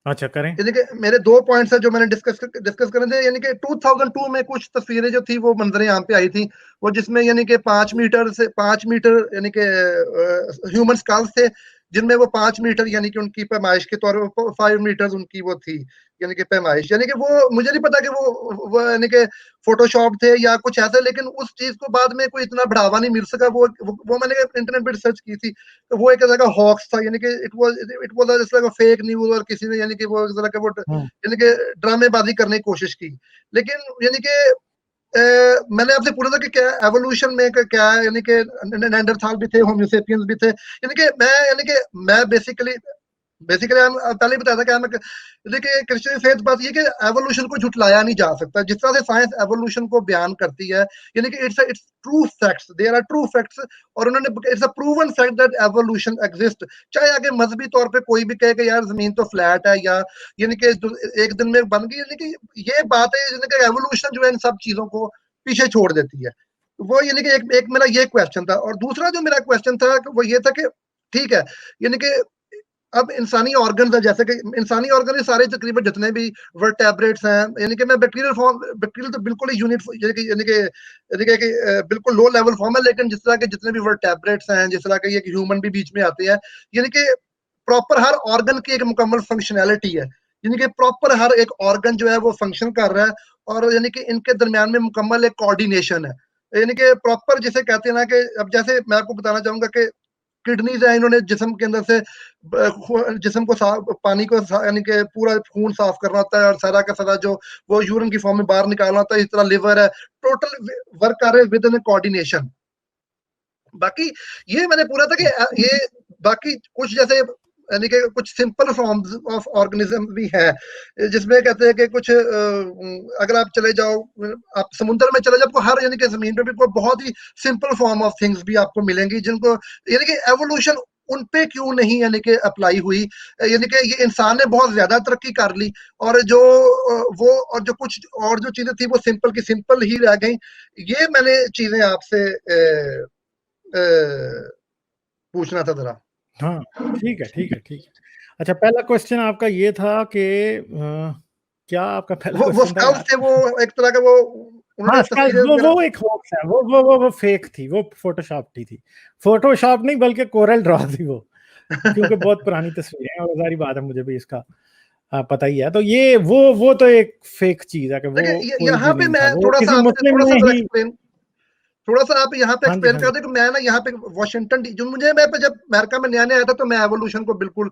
अच्छा करें। यानी कि मेरे 2 पॉइंट्स है जो मैंने डिस्कस करने थे। यानी कि 2002 में कुछ तस्वीरें जो थी वो मंजरे आम पे आई थी, वो जिसमें यानी कि 5 मीटर यानी कि ह्यूमन स्कल्स थे, जिनमें वो 5 मीटर यानी कि उनकी पैमाइश के तौर पर 5 मीटर्स उनकी वो थी, यानी कि पैमाइश। यानी कि वो मुझे नहीं पता कि वो यानी कि फोटोशॉप थे या कुछ ऐसा, लेकिन उस चीज को बाद में कोई इतना बढ़ावा नहीं मिल सका। वो मैंने इंटरनेट पे रिसर्च की थी, तो वो एक तरह का हॉक्स था, यानी कि it was just like a fake news, और किसी ने यानी कि वो एक तरह का वो हम्म। यानी कि ड्रामेबाजी करने की कोशिश की। लेकिन यानी कि मैंने आपसे पूछा था कि क्या एवोल्यूशन में क्या है, यानी कि नेanderथाल भी थे, होमो सेपियंस भी थे। यानी कि मैं बेसिकली पहले ही बताया था कि देखिए क्रिश्चियन फेथ बात ये कि एवोल्यूशन को झुटलाया नहीं जा सकता। जिस तरह से साइंस एवोल्यूशन को बयान करती है, यानी कि it's true facts, there are true facts, और उन्होंने it's a proven fact that evolution exist. चाहे आगे मजहबी तौर पे कोई भी कहे कि यार जमीन तो फ्लैट है, या यानी कि एक दिन में बन गई, यानी कि ये बात है, यानी कि एवोल्यूशन जो है इन सब चीजों को पीछे छोड़ देती है। वो यानी कि एक मेरा ये क्वेश्चन था, और दूसरा जो मेरा क्वेश्चन था वो ये था कि ठीक है, यानी कि अब इंसानी ऑर्गन्स है, जैसे कि इंसानी ऑर्गन सारे तकरीबन जितने भी वर्टेब्रेट्स हैं, यानी कि मैं बैक्टीरियल तो बिल्कुल ही यूनिट बिल्कुल लो लेवल फॉर्म है, लेकिन जिस तरह के जितने भी वर्टेब्रेट्स हैं, जिस तरह के ये ह्यूमन भी बीच में आते हैं, यानी कि प्रॉपर हर ऑर्गन की एक मुकम्मल फंक्शनैलिटी है, यानी कि प्रॉपर हर एक ऑर्गन जो है वो फंक्शन कर रहा है, और यानी कि इनके दरमियान में मुकम्मल एक कोऑर्डिनेशन है। यानी कि प्रॉपर जिसे कहते हैं ना कि अब जैसे मैं आपको बताना चाहूंगा कि किडनीज है, इन्होंने जिस्म के अंदर से जिस्म को साफ, पानी को यानी कि पूरा खून साफ करना होता है, और सारा का सारा जो वो यूरिन की फॉर्म में बाहर निकालना होता है। इस तरह लिवर है, टोटल वर्क कर रहे हैं विद इन कोऑर्डिनेशन। बाकी ये मैंने पूरा था कि ये बाकी कुछ जैसे यानी कि कुछ सिंपल फॉर्म्स ऑफ ऑर्गेनिज्म भी है, जिसमें कहते हैं कि कुछ अगर आप चले जाओ, आप समुद्र में चले जाओ, आपको हर यानी कि जमीन पे भी कोई बहुत ही सिंपल फॉर्म ऑफ थिंग्स भी आपको मिलेंगी, जिनको यानी कि एवोल्यूशन उन पे क्यों नहीं यानी कि अप्लाई हुई। यानी कि ये इंसान ने बहुत ज्यादा तरक्की कर ली, और जो वो और जो कुछ और जो चीजें थी वो सिंपल की सिंपल ही रह गई। ये मैंने चीजें आपसे पूछना था जरा। हाँ ठीक है ठीक है ठीक है। अच्छा पहला क्वेश्चन आपका ये था कि क्या आपका पहला वो क्वेश्चन था स्कल्स यार? थे, वो एक तरह का वो उन्होंने हाँ तस्वीरें वो वगैरह। एक होक्स है, वो फेक थी, वो फोटोशॉप थी। फोटोशॉप नहीं बल्कि कोरल ड्रॉ थी वो, क्योंकि बहुत पुरानी तस्वीरें हैं और सारी बात है, मुझे भी इसका पता ही है। तो ये वो तो एक फेक चीज है कि वो देखिए कोई यहाँ भी पे नहीं था, मैं वो किसी मुस्लिम थोड़ा सा ने जरा ही। एक्सप्लेन, थोड़ा सा आप यहाँ पे हाँ जी एक्सप्लेन हाँ कर जी। दे कि मैं ना यहाँ पे वॉशिंगटन जो मुझे मैं पे जब अमेरिका में नया नया आया था, तो मैं एवोल्यूशन को बिल्कुल,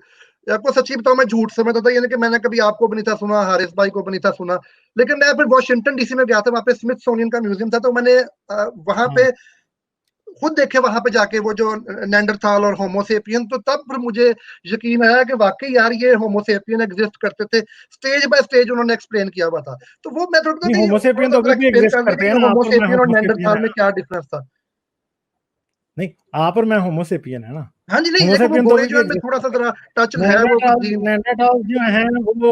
आपको सच्ची बताऊं, मैं झूठ समझता था। यानी कि मैंने कभी आपको भी नहीं था सुना, हारिस भाई को भी नहीं था सुना। लेकिन मैं फिर वॉशिंगटन डीसी में गया था, वहाँ पे स्मिथसोनियन का म्यूजियम था, तो मैंने वहां पे खुद देखे, वहां पे जाके वो जो नेanderथाल और होमोसेपियन, तो तब फिर मुझे यकीन आया कि वाकई यार ये होमोसेपियन एग्जिस्ट करते थे। स्टेज बाय स्टेज उन्होंने एक्सप्लेन किया हुआ था। तो वो मैं थोड़ा नहीं, कि होमोसेपियन तो थोड़ा अभी सा भी एक्सप्लेन एग्जिस्ट कर दें करते हैं कि ना, आप और मैं होमोसेपियन और होमोसेपियन नेanderथाल है। में क्या डिफरेंस था। नहीं, आप और मैं होमोसेपियन है ना। हाँ जी, नहीं लेकिन वो होमोसेपियन तो गोरे अभी जो भी है, मैं एग्जिस्ट थोड़ा सा करते जरा टच हैं। है वो नेanderthals जीन। नेanderthals जो हैं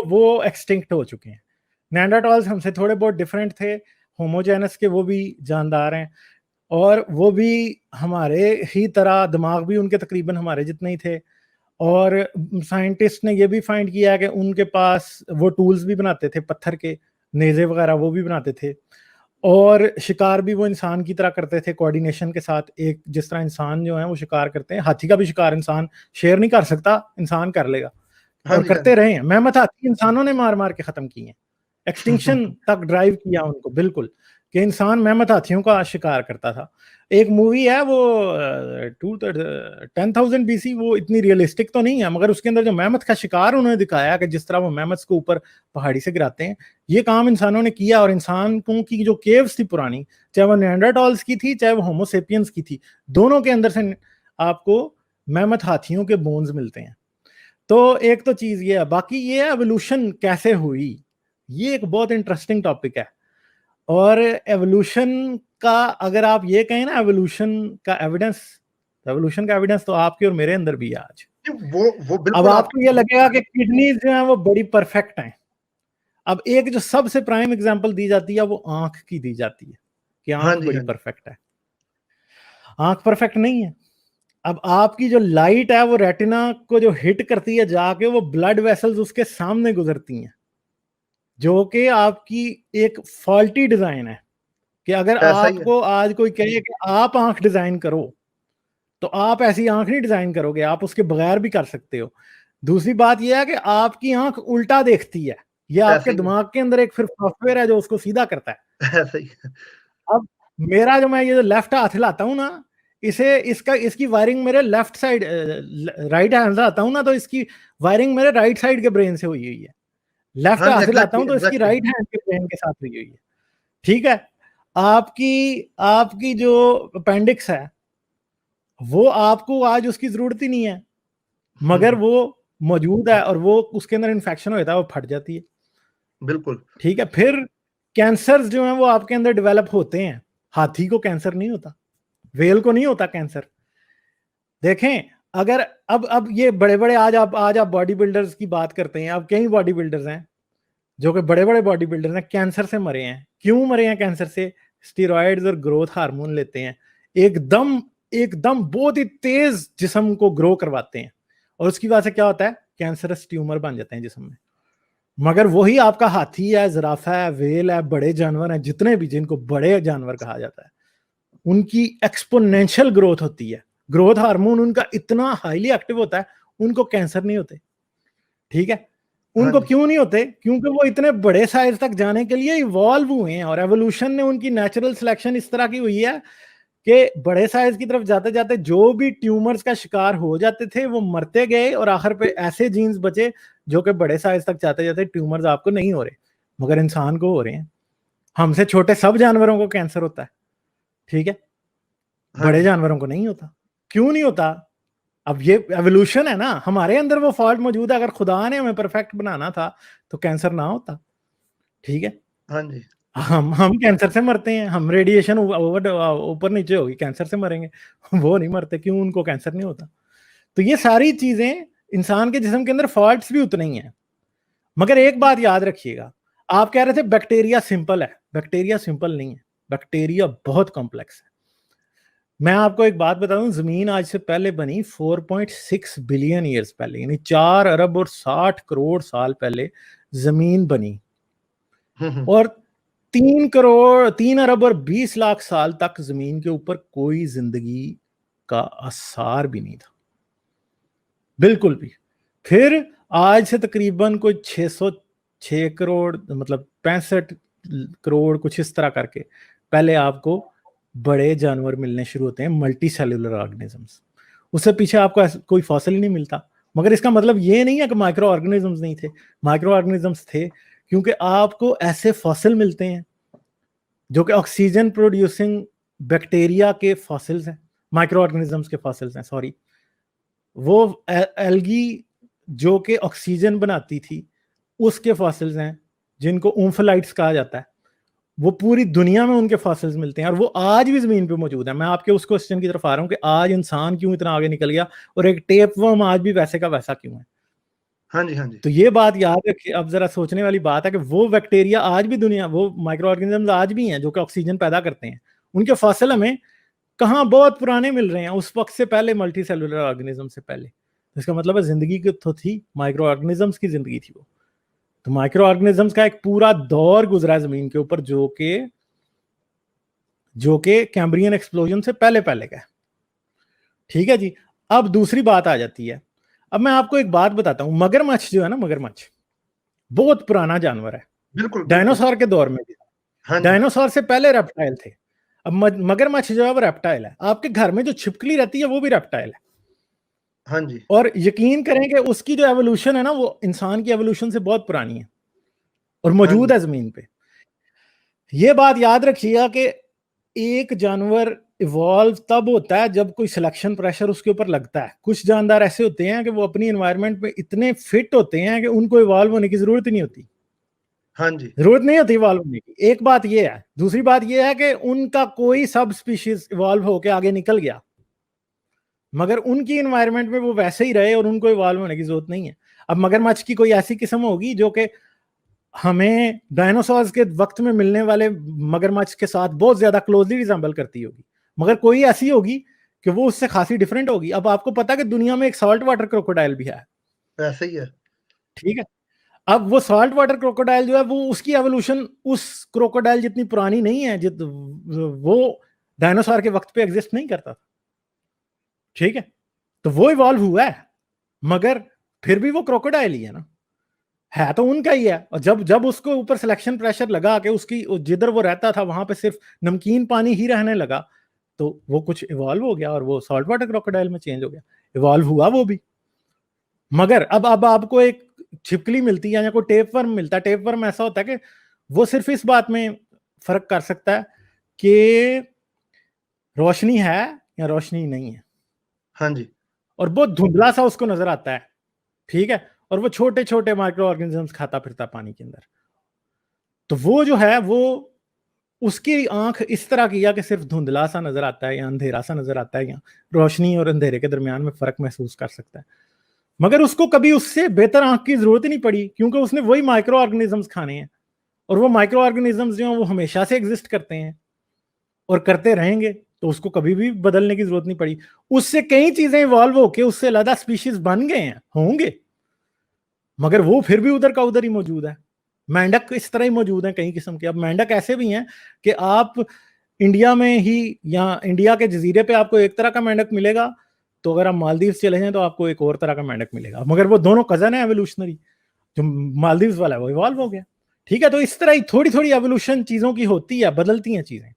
वो एक्सटिंक्ट हो चुके हैं। नेanderthals हमसे थोड़े बहुत डिफरेंट थे, होमोजेनस के वो भी जानदार हैं, और वो भी हमारे ही तरह, दिमाग भी उनके तकरीबन हमारे जितने ही थे। और साइंटिस्ट ने ये भी फाइंड किया कि उनके पास वो टूल्स भी बनाते थे, पत्थर के नेज़े वगैरह वो भी बनाते थे, और शिकार भी वो इंसान की तरह करते थे कोऑर्डिनेशन के साथ। एक जिस तरह इंसान जो है वो शिकार करते हैं, हाथी का भी शिकार इंसान शेर नहीं कर सकता, इंसान कर लेगा, हाँ और जी, हाँ करते रहे हैं। मेहमत हाथी इंसानों ने मार मार के खत्म किए हैं, एक्सटिंक्शन जी। तक ड्राइव किया उनको बिल्कुल, कि इंसान मेहमत हाथियों का शिकार करता था। एक मूवी है वो 10,000 BC, वो इतनी रियलिस्टिक तो नहीं है, मगर उसके अंदर जो मेहमत का शिकार उन्होंने दिखाया कि जिस तरह वो मेहमत को ऊपर पहाड़ी से गिराते हैं, ये काम इंसानों ने किया। और इंसानों की जो केव्स थी पुरानी, चाहे वो नेanderthals की थी चाहे वो होमोसेपियंस की थी, दोनों के अंदर से आपको मेहमत हाथियों के बोन्स मिलते हैं। तो एक तो चीज ये है, बाकी ये एवोल्यूशन कैसे हुई, ये एक बहुत इंटरेस्टिंग टॉपिक है। और एवोल्यूशन का अगर आप ये कहें ना, एवोल्यूशन का एविडेंस तो आपके और मेरे अंदर भी है आज। वो अब बिल्कुल आप। आपको ये लगेगा कि किडनीज जो है वो बड़ी परफेक्ट हैं। अब एक जो सबसे प्राइम एग्जांपल दी जाती है वो आंख की दी जाती है, कि हाँ आंख जी, बड़ी हाँ जी। परफेक्ट है। आंख परफेक्ट नहीं है। अब आपकी जो लाइट है वो रेटिना को जो हिट करती है जाके वो ब्लड वेसल्स उसके सामने गुजरती हैं, जो कि आपकी एक फॉल्टी डिजाइन है कि अगर ऐसा ही है। आपको आज कोई कहे कि आप आंख डिजाइन करो तो आप ऐसी आंख नहीं डिजाइन करोगे, आप उसके बगैर भी कर सकते हो। दूसरी बात यह है कि आपकी आंख उल्टा देखती है, ये ऐसा आपके ही है। दिमाग के अंदर एक फिर सॉफ्टवेयर है जो उसको सीधा करता है। ऐसा ही है। अब मेरा जो मैं ये जो लेफ्ट हाथ हिलाता हूँ ना, इसे इसका इसकी वायरिंग मेरे लेफ्ट साइड राइट हैंड से आता हूँ ना, तो इसकी वायरिंग मेरे राइट साइड के ब्रेन से हुई हुई है। लेफ्ट हाँ जी, हाथ हिलाता एग्जैक्टली हूँ तो इसकी एग्जैक्टली। राइट हैंड के ब्रेन के साथ हुई हुई है। ठीक है। आपकी आपकी जो अपेंडिक्स है वो आपको आज उसकी जरूरत ही नहीं है, मगर वो मौजूद है और वो उसके अंदर इन्फेक्शन होता है, वो फट जाती है। बिल्कुल। ठीक है। फिर कैंसर जो है वो आपके अंदर डेवलप होते हैं। हाथी को कैंसर नहीं होता, वेल को नहीं होता कैंसर। देखें, अगर अब ये बड़े बड़े आज आप बॉडी बिल्डर्स की बात करते हैं, अब कई बॉडी बिल्डर्स हैं जो कि बड़े बड़े बॉडी बिल्डर्स हैं, कैंसर से मरे हैं। क्यों मरे हैं कैंसर से? स्टीरॉयड्स और ग्रोथ हार्मोन लेते हैं, एकदम एकदम बहुत ही तेज जिस्म को ग्रो करवाते हैं, और उसकी वजह से क्या होता है? कैंसरस ट्यूमर बन जाते हैं जिस्म में। मगर वही आपका हाथी है, जिराफा है, वेल है, बड़े जानवर हैं जितने भी, जिनको बड़े जानवर कहा जाता है, उनकी एक्सपोनेंशियल ग्रोथ होती है। ग्रोथ हार्मोन उनका इतना हाईली एक्टिव होता है, उनको कैंसर नहीं होते। ठीक है। हाँ उनको जी। क्यों नहीं होते? क्योंकि वो इतने बड़े साइज तक जाने के लिए इवॉल्व हुए हैं, और एवोल्यूशन ने उनकी नेचुरल सिलेक्शन इस तरह की हुई है कि बड़े साइज की तरफ जाते जाते जो भी ट्यूमर्स का शिकार हो जाते थे वो मरते गए, और आखिर पे ऐसे जीन्स बचे जो कि बड़े साइज तक जाते जाते ट्यूमर्स आपको नहीं हो रहे, मगर इंसान को हो रहे हैं। हमसे छोटे सब जानवरों को कैंसर होता है। ठीक है। हाँ बड़े जी। जानवरों को नहीं होता। क्यों नहीं होता? अब ये एवोल्यूशन है ना, हमारे अंदर वो फॉल्ट मौजूद है। अगर खुदा ने हमें परफेक्ट बनाना था तो कैंसर ना होता। ठीक है। हाँ जी। हम कैंसर से मरते हैं, हम रेडिएशन ऊपर नीचे होगी कैंसर से मरेंगे। वो नहीं मरते, क्यों? उनको कैंसर नहीं होता। तो ये सारी चीजें, इंसान के जिस्म के अंदर फॉल्ट्स भी उतने ही हैं। मगर एक बात याद रखिएगा, आप कह रहे थे बैक्टीरिया सिंपल है। बैक्टीरिया सिंपल नहीं है, बैक्टीरिया बहुत कॉम्प्लेक्स है। मैं आपको एक बात बता दूं, जमीन आज से पहले बनी 4.6 बिलियन ईयर्स पहले, यानी 4 अरब और 60 करोड़ साल पहले जमीन बनी। और 3 अरब और 20 लाख साल तक जमीन के ऊपर कोई जिंदगी का आसार भी नहीं था, बिल्कुल भी। फिर आज से तकरीबन कोई 606 करोड़, मतलब 65 करोड़ कुछ इस तरह करके पहले आपको बड़े जानवर मिलने शुरू होते हैं, मल्टी सेल्यूलर ऑर्गेनिजम्स। उससे पीछे आपको कोई फॉसिल ही नहीं मिलता। मगर इसका मतलब ये नहीं है कि माइक्रो ऑर्गेनिजम्स नहीं थे, माइक्रो ऑर्गेनिजम्स थे, क्योंकि आपको ऐसे फॉसिल मिलते हैं जो कि ऑक्सीजन प्रोड्यूसिंग बैक्टीरिया के फॉसिल्स हैं, माइक्रो ऑर्गेनिजम्स के फॉसिल्स हैं, सॉरी। वो एल्गी जो कि ऑक्सीजन बनाती थी उसके फॉसिल्स हैं, जिनको ऊम्फलाइट्स कहा जाता है। वो पूरी दुनिया में उनके फॉसिल्स मिलते हैं, और वो आज भी जमीन पे मौजूद है। मैं आपके उस क्वेश्चन की तरफ आ रहा हूँ कि आज इंसान क्यों इतना आगे निकल गया, और एक टेप वर्म आज भी वैसे का वैसा क्यों है। हाँ जी। हाँ जी। तो ये बात याद रखिए। अब जरा सोचने वाली बात है कि वो बैक्टीरिया आज भी दुनिया, वो माइक्रो ऑर्गेनिजम्स आज भी हैं जो कि ऑक्सीजन पैदा करते हैं, उनके फॉसिल हमें कहाँ बहुत पुराने मिल रहे हैं, उस वक्त से पहले, मल्टी सेलुलर ऑर्गेनिज्म से पहले। तो इसका मतलब है जिंदगी की तो थी, माइक्रो ऑर्गेनिजम्स की जिंदगी थी वो। तो माइक्रो ऑर्गेनिजम्स का एक पूरा दौर गुजरा है जमीन के ऊपर, जो कि कैम्ब्रियन एक्सप्लोजन से पहले पहले का है। ठीक है जी। अब दूसरी बात आ जाती है। अब मैं आपको एक बात बताता हूं, मगरमच्छ जो है ना, मगरमच्छ बहुत पुराना जानवर है, बिल्कुल बिल्कुल। डायनासोर के दौर में भी। हाँ जी। डायनासोर से पहले रेप्टाइल थे। अब मगरमच्छ जो है वो रेप्टाइल है। आपके घर में जो छिपकली रहती है वो भी रेप्टाइल है। हाँ जी। और यकीन करें कि उसकी जो एवोल्यूशन है ना, वो इंसान की एवोल्यूशन से बहुत पुरानी है और हाँ मौजूद जी। है जमीन पे। ये बात याद रखिएगा कि एक जानवर इवॉल्व तब होता है जब कोई सिलेक्शन प्रेशर उसके ऊपर लगता है। कुछ जानदार ऐसे होते हैं कि वो अपनी एनवायरनमेंट में इतने फिट होते हैं कि उनको इवॉल्व होने की जरूरत ही नहीं होती। हाँ जी। जरूरत नहीं होती इवॉल्व होने की। एक बात ये है। दूसरी बात ये है कि उनका कोई सब स्पीशीज इवॉल्व होकर आगे निकल गया, मगर उनकी एनवायरनमेंट में वो वैसे ही रहे और उनको इवॉल्व होने की जरूरत नहीं है। अब मगरमच्छ की कोई ऐसी किस्म होगी जो कि हमें डायनासोर्स के वक्त में मिलने वाले मगरमच्छ के साथ बहुत ज्यादा क्लोजली रिजेंबल करती होगी, मगर कोई ऐसी होगी कि वो उससे खासी डिफरेंट होगी। अब आपको पता है कि दुनिया में एक सॉल्ट वाटर क्रोकोडाइल भी है, ऐसे ही है। ठीक है। अब वो सॉल्ट वाटर क्रोकोडाइल जो है वो उसकी एवोल्यूशन उस क्रोकोडाइल जितनी पुरानी नहीं है, वो डायनासोर के वक्त पे एग्जिस्ट नहीं करता था, ठीक है। तो वो इवॉल्व हुआ है, मगर फिर भी वो क्रोकोडाइल ही है तो उनका ही है। और जब जब उसको ऊपर सिलेक्शन प्रेशर लगा के उसकी जिधर वो रहता था वहां पे सिर्फ नमकीन पानी ही रहने लगा, तो वो कुछ इवॉल्व हो गया और वो सॉल्ट वाटर क्रोकोडाइल में चेंज हो गया, इवॉल्व हुआ वो भी। मगर अब आपको एक छिपकली मिलती है या कोई टेप वर्म मिलता है, टेप वर्म ऐसा होता है कि वो सिर्फ इस बात में फर्क कर सकता है कि रोशनी है या रोशनी नहीं है, हाँ जी। और बहुत धुंधला सा उसको नजर आता है, ठीक है। और वो छोटे छोटे माइक्रो ऑर्गेनिजम्स खाता फिरता पानी के अंदर। तो वो जो है वो उसकी आंख इस तरह की है कि सिर्फ धुंधला सा नजर आता है या अंधेरा सा नजर आता है, या रोशनी और अंधेरे के दरमियान में फर्क महसूस कर सकता है। मगर उसको कभी उससे बेहतर आंख की जरूरत ही नहीं पड़ी, क्योंकि उसने वही माइक्रो ऑर्गेनिजम्स खाने हैं, और वो माइक्रो ऑर्गेनिजम्स जो हैं वो हमेशा से एग्जिस्ट करते हैं और करते रहेंगे, तो उसको कभी भी बदलने की जरूरत नहीं पड़ी। उससे कई चीजें इवॉल्व होके उससे अलग स्पीशीज बन गए हैं, होंगे, मगर वो फिर भी उधर का उधर ही मौजूद है। मेंढक इस तरह ही मौजूद है कई किस्म के। अब मेंढक ऐसे भी हैं कि आप इंडिया में ही या इंडिया के जजीरे पे आपको एक तरह का मेंढक मिलेगा, तो अगर आप मालदीव चले जाएं तो आपको एक और तरह का मेंढक मिलेगा, मगर वो दोनों कजन है एवोल्यूशनरी। जो मालदीव वाला है वो इवॉल्व हो गया, ठीक है। तो इस तरह ही थोड़ी थोड़ी एवोल्यूशन चीजों की होती है, बदलती हैं चीजें।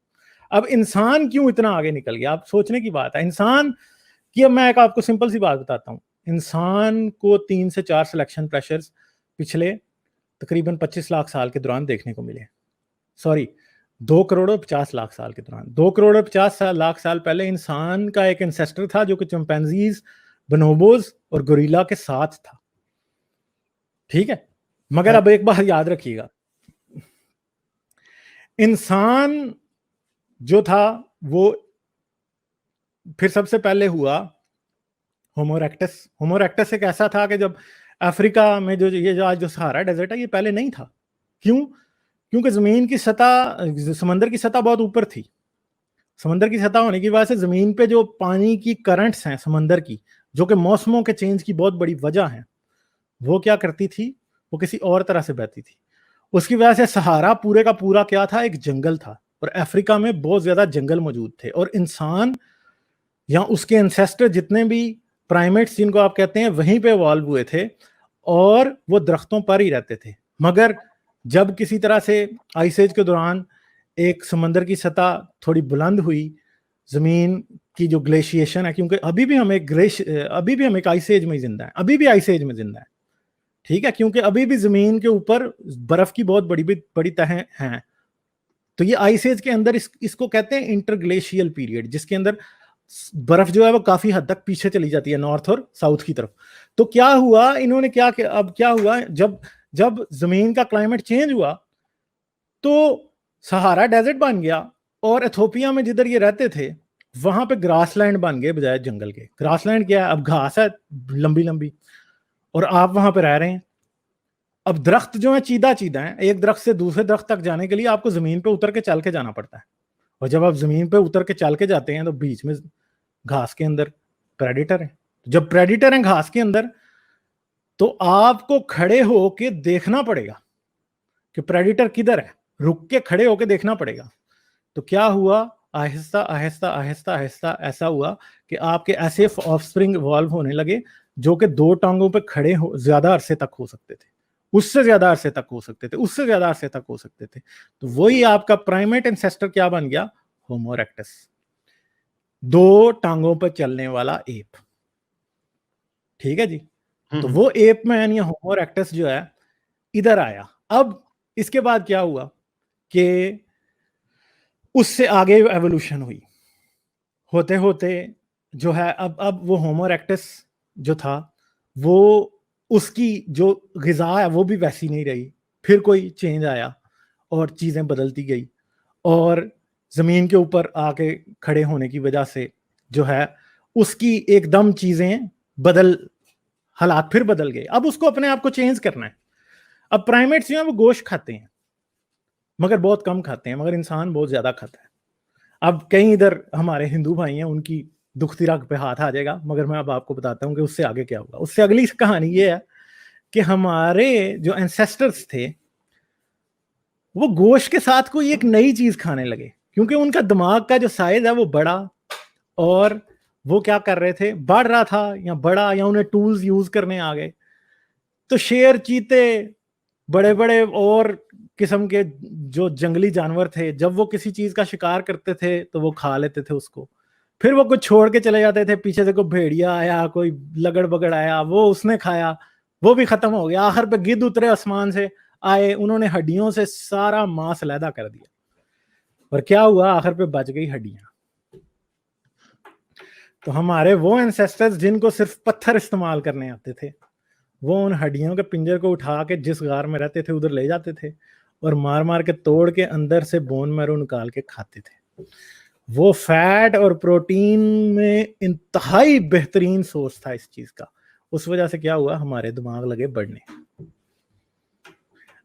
अब इंसान क्यों इतना आगे निकल गया, आप सोचने की बात है इंसान की। अब मैं एक आपको सिंपल सी बात बताता हूँ। इंसान को 3 से 4 सिलेक्शन प्रेशर्स पिछले तकरीबन 25 लाख साल के दौरान देखने को मिले। सॉरी, 2 करोड़ और 50 लाख साल के दौरान। 2 करोड़ और 50 लाख साल पहले इंसान का एक एंसेस्टर था जो कि चिंपैंजीज, बनोबोज और गोरिल्ला के साथ था, ठीक है। मगर हाँ। अब एक बात याद रखिएगा, इंसान जो था वो फिर सबसे पहले हुआ होमो इरेक्टस। होमो इरेक्टस एक ऐसा था कि जब अफ्रीका में जो ये जो आज जो सहारा डेजर्ट है ये पहले नहीं था। क्यों? क्योंकि जमीन की सतह, समंदर की सतह बहुत ऊपर थी। समंदर की सतह होने की वजह से जमीन पे जो पानी की करंट्स हैं समंदर की, जो कि मौसमों के चेंज की बहुत बड़ी वजह है, वो क्या करती थी, वो किसी और तरह से बहती थी। उसकी वजह से सहारा पूरे का पूरा क्या था, एक जंगल था, और अफ्रीका में बहुत ज्यादा जंगल मौजूद थे। और इंसान या उसके एंसेस्टर जितने भी प्राइमेट्स जिनको आप कहते हैं वहीं पे इवॉल्व हुए थे, और वो दरख्तों पर ही रहते थे। मगर जब किसी तरह से आइस एज के दौरान एक समंदर की सतह थोड़ी बुलंद हुई, जमीन की जो ग्लेशिएशन है, क्योंकि अभी भी हम एक आइस एज में जिंदा है, अभी भी आइस एज में जिंदा है, ठीक है, क्योंकि अभी भी जमीन के ऊपर बर्फ की बहुत बड़ी बड़ी तहें हैं। तो ये आइस एज के अंदर इसको कहते हैं इंटरग्लेशियल पीरियड, जिसके अंदर बर्फ जो है वो काफी हद तक पीछे चली जाती है, नॉर्थ और साउथ की तरफ। तो क्या हुआ, इन्होंने अब क्या हुआ, जब जब जमीन का क्लाइमेट चेंज हुआ तो सहारा डेजर्ट बन गया, और इथोपिया में जिधर ये रहते थे वहां पे ग्रासलैंड बन गए बजाय जंगल के। ग्रासलैंड क्या है, अब घास है लंबी लंबी, और आप वहां पे रह रहे हैं। अब दरख्त जो है चीदा चीदा है, एक दरख्त से दूसरे दरख्त तक जाने के लिए आपको जमीन पे उतर के चल के जाना पड़ता है, और जब आप जमीन पे उतर के चल के जाते हैं तो बीच में घास के अंदर प्रेडिटर है। जब प्रेडिटर है घास के अंदर, तो आपको खड़े होके देखना पड़ेगा कि प्रेडिटर किधर है, रुक के खड़े होके देखना पड़ेगा। तो क्या हुआ, आहिस्ता आहिस्ता आहिस्ता आहिस्ता ऐसा हुआ कि आपके ऐसे ऑफस्प्रिंग इवॉल्व होने लगे जो कि 2 टांगों पे खड़े हो ज्यादा अरसे तक हो सकते थे, उससे ज्यादा अरसे तक हो सकते थे, उससे ज्यादा अरसे तक हो सकते थे। तो वही आपका प्राइमेट एंसेस्टर क्या बन गया, होमो इरेक्टस, 2 टांगों पर चलने वाला एप, ठीक है जी। तो वो एप मैन या होमो इरेक्टस जो है इधर आया। अब इसके बाद क्या हुआ कि उससे आगे एवोल्यूशन हुई, होते होते जो है अब वो होमो इरेक्टस जो था वो उसकी जो ग़िज़ा है वो भी वैसी नहीं रही, फिर कोई चेंज आया और चीज़ें बदलती गई, और ज़मीन के ऊपर आके खड़े होने की वजह से जो है उसकी एकदम चीज़ें हालात फिर बदल गए। अब उसको अपने आप को चेंज करना है। अब प्राइमेट्स जो है वो गोश्त खाते हैं, मगर बहुत कम खाते हैं, मगर इंसान बहुत ज़्यादा खाता है। अब कई इधर हमारे हिंदू भाई हैं, उनकी दुखती रग पे हाथ आ जाएगा, मगर मैं अब आपको बताता हूँ कि उससे आगे क्या होगा। उससे अगली कहानी ये है कि हमारे जो एंसेस्टर्स थे वो गोश्त के साथ कोई एक नई चीज खाने लगे, क्योंकि उनका दिमाग का जो साइज है वो बड़ा, और वो क्या कर रहे थे, बढ़ रहा था या बड़ा, या उन्हें टूल्स यूज करने आ गए। तो शेर, चीते, बड़े बड़े और किस्म के जो जंगली जानवर थे, जब वो किसी चीज का शिकार करते थे तो वो खा लेते थे उसको। फिर वो कुछ छोड़ के चले जाते थे, पीछे से कोई भेड़िया आया, कोई लगड़ बगड़ आया, वो उसने खाया, वो भी खत्म हो गया। आखिर पे गिद्ध उतरे आसमान से, आए, उन्होंने हड्डियों से सारा मांस लैदा कर दिया। और क्या हुआ, आखिर पे बच गई हड्डियां। तो हमारे वो एंसेस्टर्स जिनको सिर्फ पत्थर इस्तेमाल करने आते थे, वो उन हड्डियों के पिंजर को उठा के जिस गार में रहते थे उधर ले जाते थे, और मार मार के तोड़ के अंदर से बोन मैरो निकाल के खाते थे। वो फैट और प्रोटीन में इंतहाई बेहतरीन सोर्स था इस चीज का। उस वजह से क्या हुआ, हमारे दिमाग लगे बढ़ने।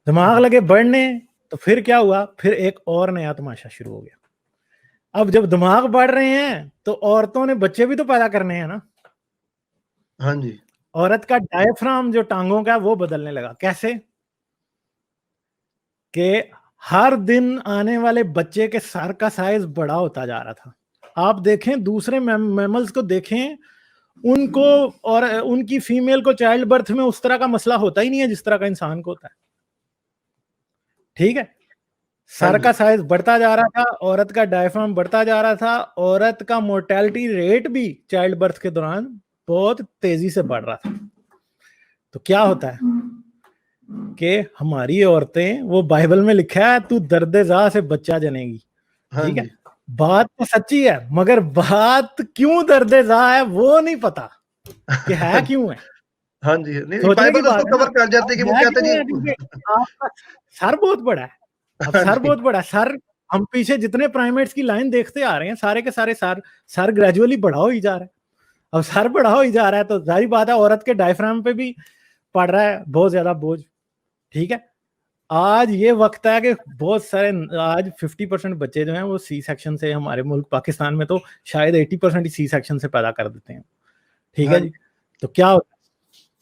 दिमाग लगे बढ़ने तो फिर क्या हुआ, फिर एक और नया तमाशा शुरू हो गया। अब जब दिमाग बढ़ रहे हैं तो औरतों ने बच्चे भी तो पैदा करने हैं ना। हाँ जी। औरत का डायफ्राम जो टांगों का वो बदलने लगा। कैसे? कि हर दिन आने वाले बच्चे के सर का साइज बड़ा होता जा रहा था। आप देखें दूसरे मैमल्स को देखें, उनको और उनकी फीमेल को चाइल्ड बर्थ में उस तरह का मसला होता ही नहीं है जिस तरह का इंसान को होता है। ठीक है, हाँ सर जी। का साइज बढ़ता जा रहा था, औरत का डायफ्राम बढ़ता जा रहा था, औरत का मोर्टेलिटी रेट भी चाइल्ड बर्थ के दौरान बहुत तेजी से बढ़ रहा था। तो क्या होता है कि हमारी औरतें, वो बाइबल में लिखा है तू दर्द-ए-ज़ा से बच्चा जनेगी। हाँ ठीक है, जी। बात तो सच्ची है, मगर बात क्यों दर्द-ए-ज़ा है वो नहीं पता कि है क्यों है। हाँ जी। नहीं, सोचने की बाइबल बात उसको है ना, कवर कर जाती है कि अब वो है कहते क्यों जी। है, क्योंकि आपका सर बहुत बड़ा है। अब हाँ सर जी। बहुत बड़ा है, सर, हम पीछे जितने प्राइमेट्स की लाइन देखते आ रहे हैं, सारे के सारे सर ग्रेजुअली बड़ा हो ही जा रहा है। अब सर बड़ा हो ही जा रहा है तो जाहिर बात है औरत के डायफ्राम पे भी पड़ रहा है बहुत ज्यादा बोझ। ठीक है, आज ये वक्त है कि बहुत सारे, आज 50% बच्चे जो हैं वो सी सेक्शन से, हमारे मुल्क पाकिस्तान में तो शायद 80% ही सी सेक्शन से पैदा कर देते हैं। ठीक हाँ है जी। जी। तो क्या होता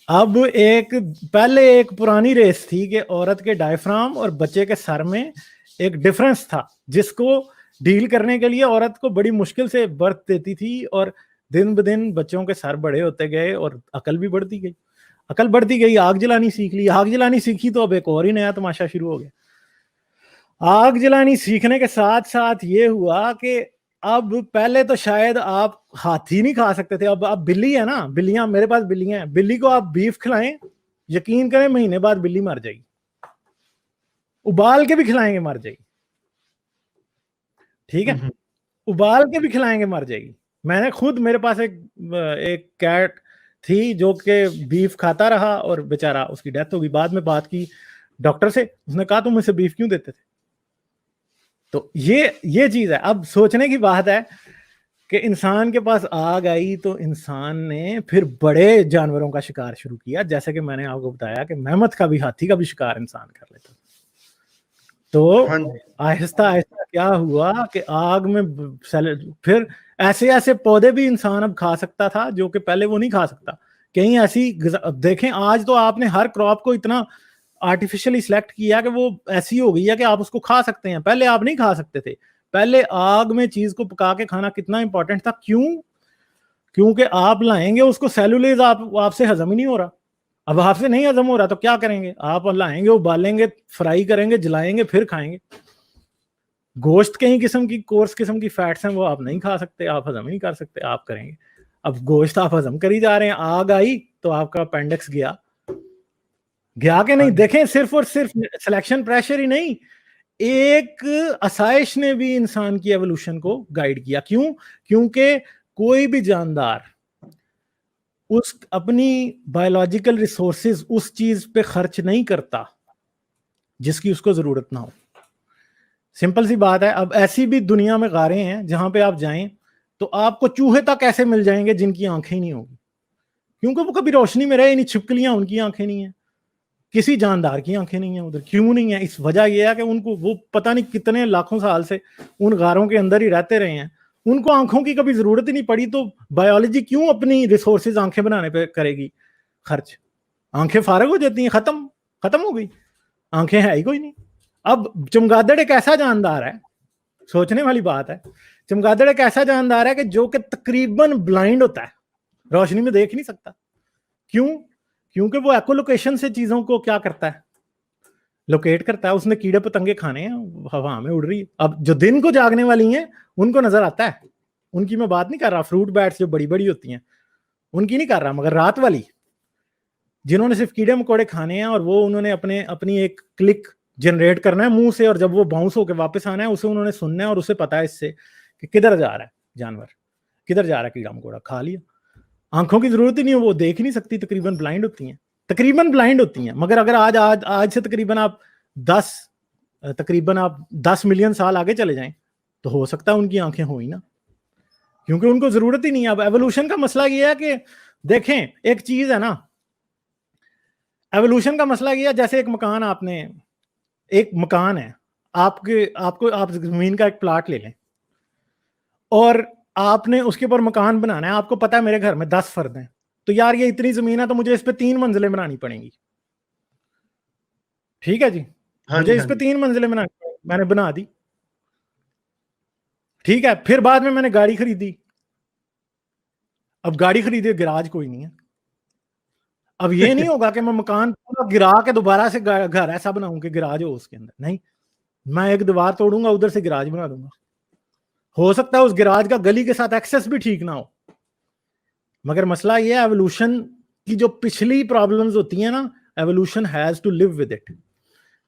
है, अब एक, पहले एक पुरानी रेस थी कि औरत के डायफ्राम और बच्चे के सर में एक डिफरेंस था, जिसको डील करने के लिए औरत को बड़ी मुश्किल से बर्थ देती थी, और दिन ब दिन बच्चों के सर बड़े होते गए और अकल भी बढ़ती गई। अकल बढ़ती गई, आग जलानी सीख ली, आग जलानी सीखी तो अब एक और ही नया तमाशा शुरू हो गया। आग जलानी सीखने के साथ साथ ये हुआ कि अब, पहले तो शायद आप हाथी नहीं खा सकते थे, अब बिल्ली है ना, बिल्लियां, मेरे पास बिल्लियां हैं, बिल्ली को आप बीफ खिलाएं, यकीन करें महीने बाद बिल्ली मर जाएगी। उबाल के भी खिलाएंगे मर जाएगी। ठीक है, उबाल के भी खिलाएंगे मर जाएगी। मैंने खुद, मेरे पास एक कैट थी जो कि बीफ खाता रहा और बेचारा उसकी डेथ हो गई। बाद में बात की डॉक्टर से, उसने कहा तुम इसे बीफ क्यों देते थे। तो ये चीज है। अब सोचने की बात है कि इंसान के पास आग आई तो इंसान ने फिर बड़े जानवरों का शिकार शुरू किया, जैसे कि मैंने आपको बताया कि मेहमत का भी, हाथी का भी शिकार इंसान कर लेता। तो हाँ जी। आहिस्ता आहिस्ता क्या हुआ कि आग में फिर ऐसे ऐसे पौधे भी इंसान अब खा सकता था जो कि पहले वो नहीं खा सकता। कहीं ऐसी देखें, आज तो आपने हर क्रॉप को इतना आर्टिफिशियली सिलेक्ट किया कि वो ऐसी हो गई है कि आप उसको खा सकते हैं, पहले आप नहीं खा सकते थे। पहले आग में चीज को पका के खाना कितना इंपॉर्टेंट था। क्यों? क्योंकि आप लाएंगे उसको, सेलुलेज आपसे हजम ही नहीं हो रहा। अब आपसे नहीं हजम हो रहा तो क्या करेंगे, आप लाएंगे, उबालेंगे, फ्राई करेंगे, जलाएंगे, फिर खाएंगे। गोश्त कई किस्म की, कोर्स किस्म की फैट्स हैं, वो आप नहीं खा सकते, आप हजम नहीं कर सकते, आप करेंगे। अब गोश्त आप हजम कर ही जा रहे हैं, आग आई तो आपका अपेंडिक्स गया। गया कि हाँ नहीं? जी। देखें, सिर्फ और सिर्फ सिलेक्शन प्रेशर ही नहीं, एक आसाइश ने भी इंसान की एवोल्यूशन को गाइड किया। क्यों? क्योंकि कोई भी जानदार उस अपनी बायोलॉजिकल रिसोर्सेज उस चीज पे खर्च नहीं करता जिसकी उसको जरूरत ना हो। सिंपल सी बात है। अब ऐसी भी दुनिया में गारें हैं जहां पे आप जाएं तो आपको चूहे तक ऐसे मिल जाएंगे जिनकी आंखें ही नहीं होगी, क्योंकि वो कभी रोशनी में रहे नहीं। छिपकलियां, उनकी आंखें नहीं है, किसी जानदार की आंखें नहीं है उधर। क्यों नहीं है? इस वजह यह है कि उनको, वो पता नहीं कितने लाखों साल से उन गारों के अंदर ही रहते रहे हैं, उनको आंखों की कभी जरूरत ही नहीं पड़ी, तो बायोलॉजी क्यों अपनी रिसोर्सेज आंखें बनाने पे करेगी खर्च? आंखें फारग हो जाती हैं, खत्म खत्म हो गई, आंखें है ही कोई नहीं। अब चमगादड़ एक ऐसा जानदार है, सोचने वाली बात है, चमगादड़ एक ऐसा जानदार है कि जो कि तकरीबन ब्लाइंड होता है, रोशनी में देख नहीं सकता। क्यों? क्योंकि वो एकोलोकेशन से चीजों को क्या करता है, लोकेट करता है। उसने कीड़े पतंगे खाने हैं, हवा में उड़ रही है। अब जो दिन को जागने वाली हैं उनको नजर आता है, उनकी मैं बात नहीं कर रहा, फ्रूट बैट्स जो बड़ी बड़ी होती हैं उनकी नहीं कर रहा, मगर रात वाली जिन्होंने सिर्फ कीड़े मकोड़े खाने हैं और वो उन्होंने अपनी एक क्लिक जनरेट करना है मुंह से, और जब वो बाउंस होकर वापस आना है उसे उन्होंने सुनना है, और उसे पता है इससे कि किधर जा रहा है जानवर, किधर जा रहा है कीड़ा मकोड़ा, खा लिया। आंखों की जरूरत ही नहीं है, वो देख नहीं सकती, तकरीबन ब्लाइंड होती हैं, तकरीबन ब्लाइंड होती हैं। मगर अगर आज आज आज से तकरीबन आप 10 मिलियन साल आगे चले जाएं तो हो सकता है उनकी आंखें हो ही ना, क्योंकि उनको जरूरत ही नहीं है। अब एवोल्यूशन का मसला ये है कि देखें, एक चीज है ना, एवोल्यूशन का मसला ये है, जैसे एक मकान है, आप जमीन का एक प्लाट ले लें और आपने उसके ऊपर मकान बनाना है। आपको पता है मेरे घर में 10 फर्द हैं, तो यार ये इतनी जमीन है तो मुझे इस पे 3 मंजिलें बनानी पड़ेंगी, ठीक है जी, हाँ मुझे जी, इस हाँ पे जी। 3 मंजिलें बनानी पड़ेंगी, मैंने बना दी, ठीक है। फिर बाद में मैंने गाड़ी खरीदी, अब गाड़ी खरीदी, गिराज कोई नहीं है। अब ये नहीं होगा कि मैं मकान पूरा गिरा के दोबारा से घर ऐसा बनाऊं कि गिराज हो उसके अंदर, नहीं, मैं एक दीवार तोड़ूंगा, उधर से गिराज बना दूंगा। हो सकता है उस गिराज का गली के साथ एक्सेस भी ठीक ना हो, मगर मसला ये है एवोल्यूशन की जो पिछली प्रॉब्लम्स होती हैं ना, evolution has to live with it.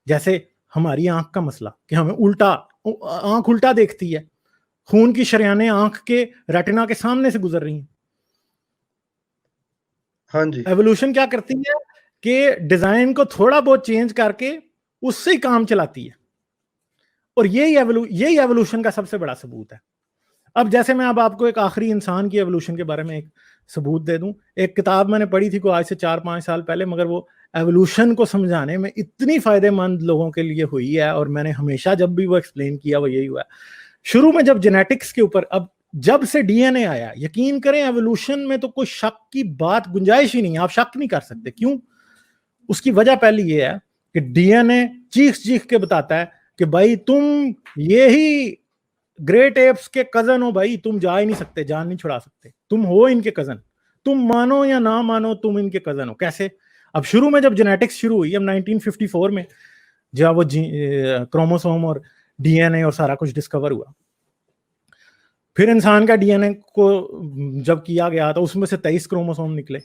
जैसे हमारी आंख का मसला कि हमें आंख उल्टा देखती है, खून की शरेयानें आंख के रेटिना के सामने से गुजर रही हैं। हाँ जी। एवोल्यूशन क्या करती है कि डिजाइन को थोड़ा बहुत चेंज करके उससे ही काम चलाती है, और यही एवोल्यूशन का सबसे बड़ा सबूत है। अब जैसे मैं अब आपको एक आखिरी इंसान की एवोल्यूशन के बारे में एक सबूत दे दूं। एक किताब मैंने पढ़ी थी को आज से 4-5 साल पहले, मगर वो एवोल्यूशन को समझाने में इतनी फायदेमंद लोगों के लिए हुई है, और मैंने हमेशा जब भी वो एक्सप्लेन किया वो यही हुआ है। शुरू में जब जेनेटिक्स के ऊपर, अब जब से डीएनए आया, यकीन करें एवोल्यूशन में तो कोई शक की बात, गुंजाइश ही नहीं है, आप शक नहीं कर सकते। क्यों? उसकी वजह पहली ये है कि डीएनए चीख चीख के बताता है कि भाई तुम ये ही ग्रेट एप्स के कजन हो भाई, तुम जा ही नहीं सकते, जान नहीं छुड़ा सकते, तुम हो इनके कजन, तुम मानो या ना मानो तुम इनके कजन हो। कैसे? अब शुरू में जब जेनेटिक्स शुरू हुई, अब 1954 में जब वो क्रोमोसोम और डीएनए और सारा कुछ डिस्कवर हुआ, फिर इंसान का डीएनए को जब किया गया तो उसमें से 23 क्रोमोसोम निकले।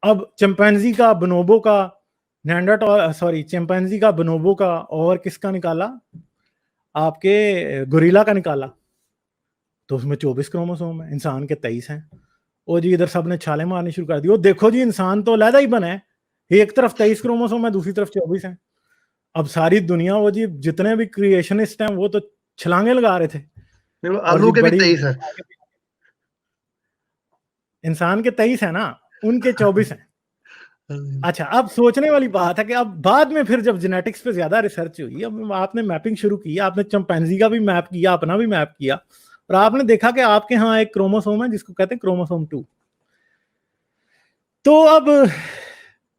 अब चिंपैंजी का, बोनोबो का, चिंपैंजी का, बोनोबो का, और किसका निकाला, आपके गोरिल्ला का निकाला, तो उसमें 24 क्रोमोसोम है, इंसान के 23 हैं। ओ जी इधर सबने छाले मारनी शुरू कर दी, ओ देखो जी इंसान तो अलहदा ही बना है, एक तरफ 23 क्रोमोसोम है, दूसरी तरफ 24 है। अब सारी दुनिया, वो जी जितने भी क्रिएशनिस्ट हैं वो तो छलांगे लगा रहे थे, और आलू जी के भी बड़ी 23 है। इंसान के 23 है ना, उनके 24 हैं। अच्छा, अब सोचने वाली बात है कि अब बाद में फिर जब जेनेटिक्स पे ज्यादा रिसर्च हुई, अब आपने मैपिंग शुरू की, आपने चिंपैंजी का भी मैप किया, अपना भी मैप किया, और आपने देखा कि आपके यहाँ एक क्रोमोसोम है जिसको कहते हैं क्रोमोसोम 2। तो अब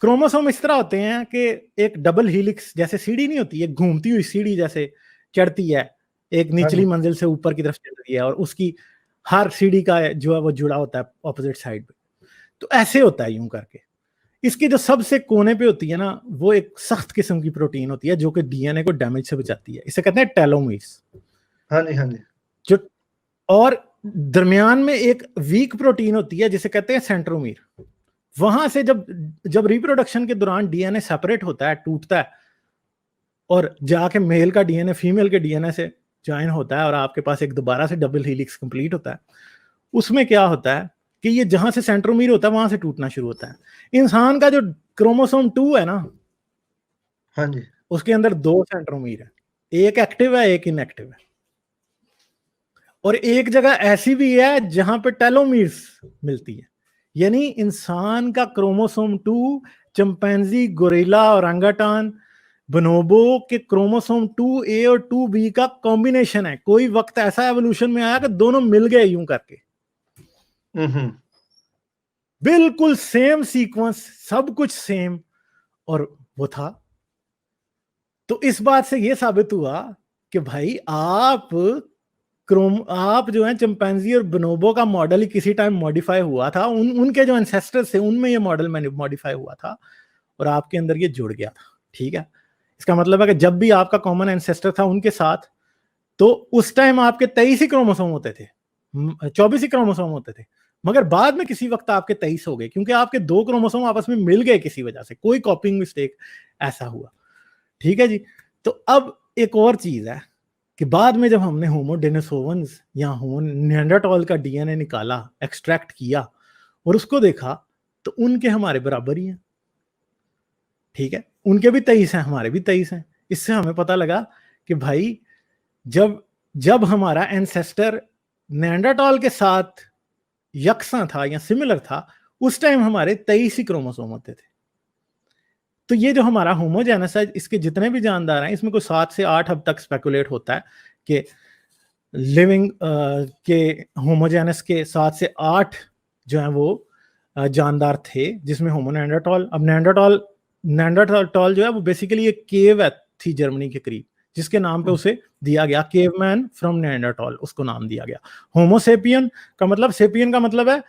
क्रोमोसोम इस तरह होते हैं कि एक डबल हीलिक्स जैसे सीढ़ी नहीं होती, एक घूमती हुई सीढ़ी जैसे चढ़ती है, एक निचली मंजिल से ऊपर की तरफ चल रही है, और उसकी हर सीढ़ी का जो है वो जुड़ा होता है ऑपोजिट साइड पे। तो ऐसे होता है यूं करके। इसकी जो सबसे कोने पे होती है ना, वो एक सख्त किस्म की प्रोटीन होती है जो कि डीएनए को डैमेज से बचाती है, इसे कहते हैं टेलोमीर्स। हाँ जी, हाँ जी। जो और दरमियान में एक वीक प्रोटीन होती है जिसे कहते हैं सेंट्रोमीर। वहां से जब जब रिप्रोडक्शन के दौरान डीएनए सेपरेट होता है, टूटता है, और जाके मेल का डीएनए फीमेल के डीएनए से ज्वाइन होता है, और आपके पास एक दोबारा से डबल हीलिक्स कंप्लीट होता है, उसमें क्या होता है कि ये जहां से सेंट्रोमीर होता है वहां से टूटना शुरू होता है। इंसान का जो क्रोमोसोम 2 है ना, हाँ जी। उसके अंदर 2 सेंट्रोमीर है, एक एक्टिव है एक इनएक्टिव है, और एक जगह ऐसी भी है जहां पे टेलोमीर्स मिलती है। यानी इंसान का क्रोमोसोम 2 चिंपैंजी, गोरिल्ला, ओरंगुटान, बोनोबो के क्रोमोसोम 2A और 2B का कॉम्बिनेशन है। कोई वक्त ऐसा एवोल्यूशन में आया कि दोनों मिल गए यूं करके, बिल्कुल सेम सीक्वेंस, सब कुछ सेम, और वो था। तो इस बात से ये साबित हुआ कि भाई आप जो है चिंपैंजी और बोनोबो का मॉडल ही किसी टाइम मॉडिफाई हुआ था, उनके जो एंसेस्टर्स थे उनमें ये मॉडल मॉडिफाई हुआ था और आपके अंदर ये जुड़ गया था। ठीक है, इसका मतलब है कि जब भी आपका कॉमन एंसेस्टर था उनके साथ, तो उस टाइम आपके 23 ही क्रोमोसोम होते थे, 24 ही क्रोमोसोम होते थे, मगर बाद में किसी वक्त आपके 23 हो गए क्योंकि आपके 2 क्रोमोसोम आपस में मिल गए किसी वजह से, कोई कॉपिंग मिस्टेक ऐसा हुआ। ठीक है जी। तो अब एक और चीज है कि बाद में जब हमने होमो डेनिसोवंस या होमो निएंडरटॉल का डीएनए निकाला, एक्सट्रैक्ट किया और उसको देखा, तो उनके हमारे बराबर ही हैं। ठीक है, उनके भी 23 हैं, हमारे भी 23 हैं। इससे हमें पता लगा कि भाई जब जब हमारा एंसेस्टर निएंडरटॉल के साथ यकसा था या सिमिलर था, उस टाइम हमारे 23 ही क्रोमोसोम होते थे। तो ये जो हमारा होमोजेनस है, इसके जितने भी जानदार हैं, इसमें कोई 7 से 8 अब तक स्पेकुलेट होता है कि लिविंग के होमोजेनस के 7 से 8 जो है वो जानदार थे, जिसमें होमो नेंडरटॉल, अब नेंडरटॉल जो है वो बेसिकली एक केव थी जर्मनी के करीब, जिसके नाम पे उसे दिया गया केवमैन फ्रॉम नेंडरटॉल, उसको नाम दिया गया। होमोसेपियन का मतलब, सेपियन का मतलब है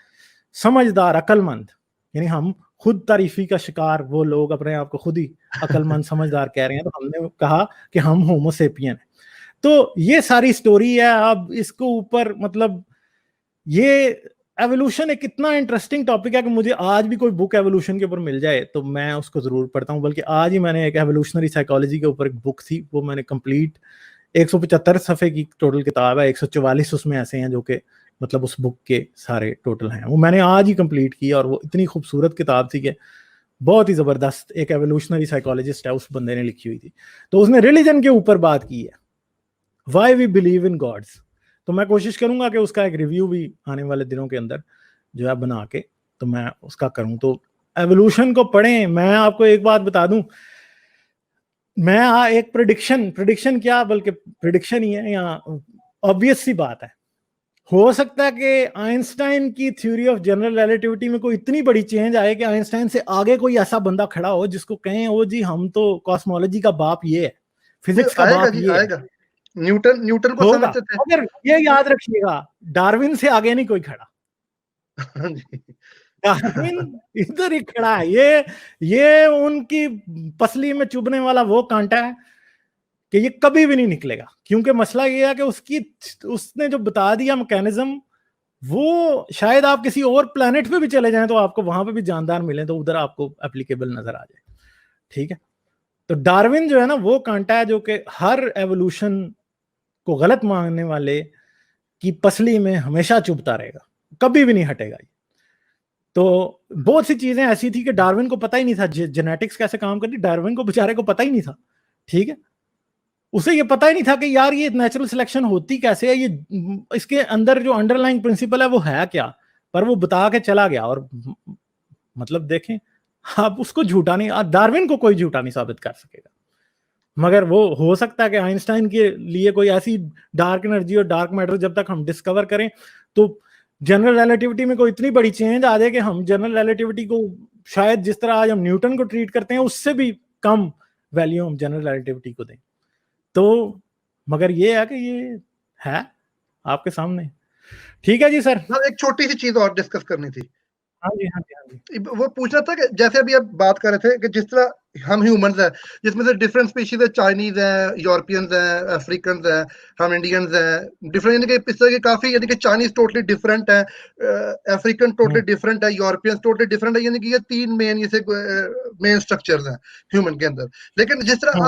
समझदार, अकलमंद, यानी हम खुद तारीफी का शिकार, वो लोग अपने आप को खुद ही अकलमंद समझदार कह रहे हैं, तो हमने कहा कि हम होमोसेपियन हैं। तो ये सारी स्टोरी है। अब इसको ऊपर मतलब ये एवोल्यूशन एक इतना इंटरेस्टिंग टॉपिक है कि मुझे आज भी कोई बुक एवोल्यूशन के ऊपर मिल जाए तो मैं उसको जरूर पढ़ता हूँ। बल्कि आज ही मैंने एक एवोल्यूशनरी साइकोलॉजी के ऊपर एक बुक थी, वो मैंने कंप्लीट 175 सफ़े की टोटल किताब है, 144 उसमें ऐसे हैं जो कि मतलब उस बुक के सारे टोटल हैं, वो मैंने आज ही कंप्लीट की और वो इतनी खूबसूरत किताब थी कि बहुत ही ज़बरदस्त, एक एवोल्यूशनरी साइकोलॉजिस्ट है उस बंदे ने लिखी हुई थी। तो उसने रिलीजन के ऊपर बात की है, why we believe in gods. तो मैं कोशिश करूंगा कि उसका एक रिव्यू भी आने वाले दिनों के अंदर जो है बना के तो मैं उसका करूं। तो एवोल्यूशन को पढ़ें। मैं आपको एक बात बता दूं, मैं एक प्रिडिक्शन क्या बल्कि प्रिडिक्शन ही है, या ऑब्वियस सी बात है, हो सकता है कि आइंस्टाइन की थ्योरी ऑफ जनरल रिलेटिविटी में कोई इतनी बड़ी चेंज आए कि आइंस्टाइन से आगे कोई ऐसा बंदा खड़ा हो जिसको कहें ओ जी हम तो कॉस्मोलॉजी का बाप ये है, फिजिक्स का बाप ये आएगा। न्यूटन को होगा, समझते थे, मगर ये याद रखिएगा डार्विन से आगे नहीं कोई खड़ा। डार्विन इधर ही खड़ा है, ये उनकी पसली में चुभने वाला वो कांटा है कि ये कभी भी नहीं निकलेगा। क्योंकि मसला ये है कि उसने जो बता दिया मैकेनिज्म, वो शायद आप किसी और प्लेनेट पे भी चले जाएं तो आपको वहां पे भी जानदार मिले तो उधर आपको एप्लीकेबल नजर आ जाए। ठीक है, तो डार्विन जो है ना वो कांटा है जो कि हर एवोल्यूशन को गलत मानने वाले की पसली में हमेशा चुभता रहेगा, कभी भी नहीं हटेगा। तो बहुत सी चीजें ऐसी थी कि डार्विन को पता ही नहीं था जेनेटिक्स कैसे काम करती, डार्विन को बेचारे को पता ही नहीं था। ठीक है, उसे ये पता ही नहीं था कि यार ये नेचुरल सिलेक्शन होती कैसे है, ये इसके अंदर जो अंडरलाइंग प्रिंसिपल है वो है क्या, पर वो बता के चला गया। और मतलब देखें, आप उसको झूठा नहीं, डार्विन को कोई झूठा नहीं साबित कर सकेगा। मगर वो हो सकता है कि आइंस्टाइन के लिए कोई ऐसी डार्क एनर्जी और डार्क मैटर जब तक हम डिस्कवर करें तो जनरल रिलेटिविटी में कोई इतनी बड़ी चेंज आ जाए कि हम जनरल रिलेटिविटी को शायद जिस तरह आज हम न्यूटन को ट्रीट करते हैं उससे भी कम वैल्यू हम जनरल रिलेटिविटी को दें। तो मगर ये है कि ये है आपके सामने। ठीक है जी सर। एक छोटी सी चीज और डिस्कस करनी थी। हाँ जी, हाँ जी, हाँ जी। वो पूछना था कि जैसे अभी आप बात कर रहे थे कि जिस तरह हम ह्यूमंस हैं, जिसमें से डिफरेंट स्पीशीज है, चाइनीज हैं, यूरोपियंस हैं, अफ्रीकन हैं, हम इंडियंस हैं, डिफरेंट, यानी कि इस तरह के काफी, यानी कि चाइनीज टोटली डिफरेंट है, अफ्रीकन टोटली डिफरेंट है, यूरोपियंस टोटली डिफरेंट है, यानी कि ये 3 मेन जैसे मेन स्ट्रक्चर्स हैं ह्यूमन के अंदर। लेकिन जिस तरह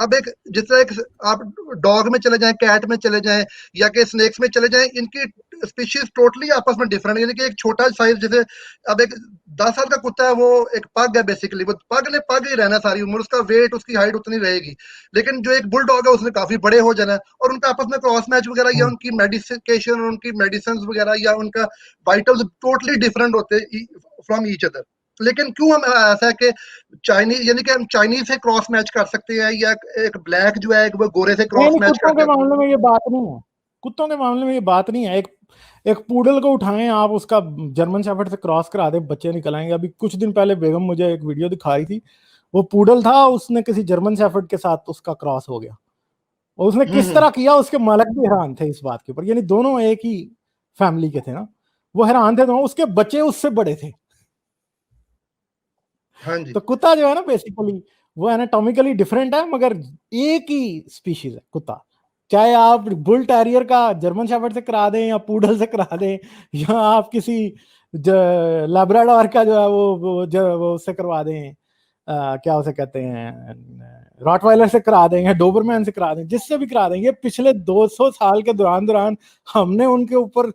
अब एक जिस तरह एक आप डॉग में चले जाएं, कैट में चले जाएं या कि स्नेक्स में चले जाएं, इनकी स्पीशीज टोटली आपस में डिफरेंट है। यानी कि एक छोटा साइज, जैसे अब एक 10 साल का कुत्ता है, वो एक पग है बेसिकली, वो पग ही रहना सारी उम्र, उसका वेट, उसकी हाइट उतनी रहेगी। लेकिन जो एक बुल डॉग है उसने काफी बड़े हो जाना है, और उनका आपस में क्रॉस मैच वगैरह या उनकी मेडिकेशन, उनकी मेडिसिन वगैरह या उनका वाइटल्स टोटली डिफरेंट होते हैं फ्रॉम ईच अदर। लेकिन क्यों हम ऐसा है कि चाइनीज यानी कि हम चाइनीज से क्रॉस मैच कर सकते हैं या एक ब्लैक जो है वो गोरे से क्रॉस नहीं, मैच कुत्तों करते के हैं? मामले में ये बात नहीं है। कुत्तों के मामले में ये बात नहीं है। एक एक पूडल को उठाएं आप, उसका जर्मन शेफर्ड से क्रॉस करा दें, बच्चे निकल आएंगे। अभी कुछ दिन पहले बेगम मुझे एक वीडियो दिखा रही थी, वो पूडल था, उसने किसी जर्मन शेफर्ड के साथ उसका क्रॉस हो गया, और उसने किस तरह किया, उसके मालिक भी हैरान थे इस बात के ऊपर। यानी दोनों एक ही फैमिली के थे ना, वो हैरान थे दोनों। उसके बच्चे उससे बड़े थे। हाँ जी, तो कुत्ता जो है ना, बेसिकली वो एनाटॉमिकली डिफरेंट है, मगर एक ही स्पीशीज है कुत्ता। चाहे आप बुल टेरियर का जर्मन शेफर्ड से करा दें या पूडल से करा दें, या आप किसी लैब्राडोर का जो है वो उससे करवा दें, क्या उसे कहते हैं, रॉटवाइलर से करा दें या डोबरमैन से करा दें, जिससे भी करा देंगे। पिछले 200 साल के दौरान हमने उनके ऊपर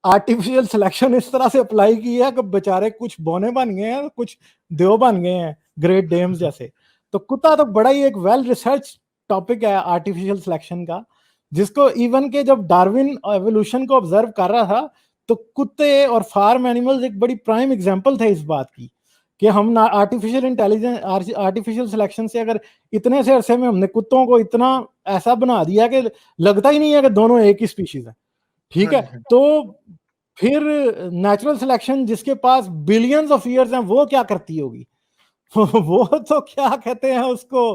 आर्टिफिशियल सिलेक्शन इस तरह से अप्लाई की है कि बेचारे कुछ बोने बन गए हैं, कुछ देव बन गए हैं, ग्रेट डेम्स जैसे। तो कुत्ता तो बड़ा ही एक वेल रिसर्च टॉपिक है आर्टिफिशियल सिलेक्शन का, जिसको इवन के जब डार्विन एवोल्यूशन को ऑब्जर्व कर रहा था, तो कुत्ते और फार्म एनिमल्स एक बड़ी प्राइम एग्जांपल थे इस बात की कि हम आर्टिफिशियल इंटेलिजेंस, आर्टिफिशियल सिलेक्शन से अगर इतने से अरसे में हमने कुत्तों को इतना ऐसा बना दिया कि लगता ही नहीं है कि दोनों एक ही स्पीशीज है। ठीक हाँ है, जी, हाँ तो फिर नेचुरल सिलेक्शन जिसके पास बिलियंस ऑफ ईयर्स हैं, वो क्या करती होगी? वो तो क्या कहते हैं उसको,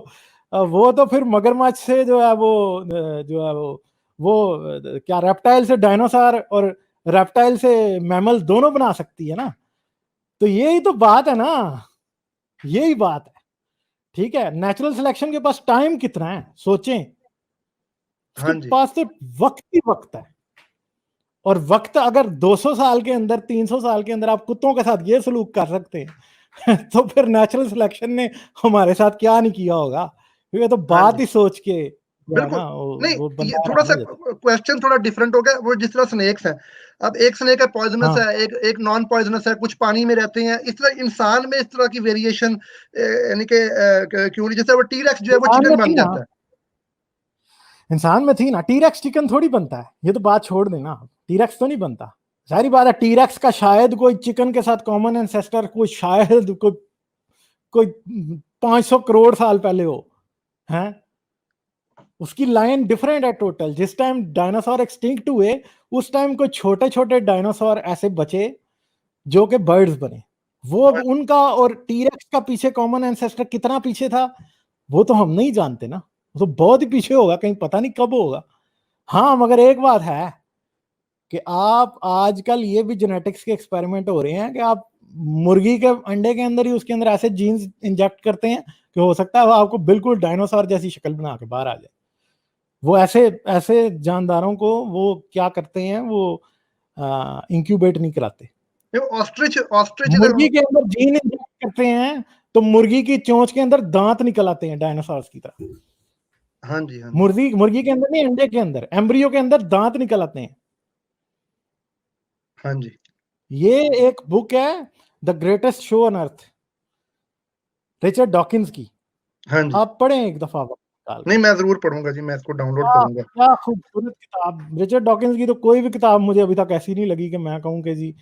वो तो फिर मगरमच्छ से जो है वो क्या रेप्टाइल से डायनासोर और रेप्टाइल से मैमल दोनों बना सकती है ना। तो यही तो बात है ना, यही बात है। ठीक है, नेचुरल सिलेक्शन के पास टाइम कितना है सोचें, उसके हाँ जी, पास तो वक्त ही वक्त है। और वक्त अगर 200 साल के अंदर, 300 साल के अंदर आप कुत्तों के साथ ये सलूक कर सकते हैं तो फिर नेचुरल सिलेक्शन ने हमारे साथ क्या नहीं किया होगा। ये तो हाँ बात जी, ही सोच के जो है बिल्कुल। ना, नहीं, वो ये बंदा थोड़ा हैरान सा हो जाता क्वेश्चन थोड़ा डिफरेंट हो गया। वो जिस तरह स्नेक्स हैं, अब एक स्नेक है है। पॉइजनस हाँ, है, एक नॉन पॉइजनस है, कुछ पानी में रहते हैं। इस तरह इंसान में इस तरह की वेरिएशन यानी कि क्यों नहीं? जैसे वो टी-रेक्स जो है वो इंसान चिकन में बन थी ना, जाता है। इंसान में थी ना। टीरेक्स चिकन थोड़ी बनता है, ये तो बात छोड़ देना। टीरेक्स तो नहीं बनता, सारी बात है। टीरेक्स का शायद कोई चिकन के साथ कॉमन एंसेस्टर कोई शायद कोई 500 करोड़ साल पहले हो हैं। उसकी लाइन डिफरेंट है टोटल। जिस टाइम डायनासोर एक्सटिंक्ट हुए, उस टाइम कोई छोटे छोटे डायनासोर ऐसे बचे जो कि बर्ड्स बने। वो अब हाँ, उनका और टीरेक्स का पीछे कॉमन एंसेस्टर कितना पीछे था, वो तो हम नहीं जानते ना। वो तो बहुत ही पीछे होगा, कहीं पता नहीं कब होगा। हाँ, मगर एक बात है कि आप आजकल ये भी जेनेटिक्स के एक्सपेरिमेंट हो रहे हैं कि आप मुर्गी के अंडे के अंदर ही उसके अंदर ऐसे जीन्स इंजेक्ट करते हैं कि हो सकता है वो आपको बिल्कुल डायनासोर जैसी शक्ल बना के बाहर आ जाए। वो ऐसे ऐसे जानदारों को वो क्या करते हैं, वो इंक्यूबेट नहीं कराते। ये ऑस्ट्रिच ऑस्ट्रिच मुर्गी के अंदर जीन इंजेक्ट करते हैं, तो मुर्गी की चोंच के अंदर दांत निकल आते हैं डायनासोर की तरह। हाँ जी, हाँ जी, मुर्गी मुर्गी के अंदर नहीं, अंडे के अंदर, एम्ब्रियो के अंदर दांत निकल आते हैं। हाँ जी, ये एक बुक है, the greatest show on earth, Richard Dawkins की। हाँ जी। आप पढ़ें एक दफा वक्त निकाल नहीं, के। मैं ज़रूर पढ़ूँगा जी, मैं इसको डाउनलोड क्या करूँगा। क्या खूबसूरत किताब। रिचर्ड डॉकिंस की तो कोई भी किताब मुझे अभी तक ऐसी नहीं लगी कि मैं कहूँ कि जी,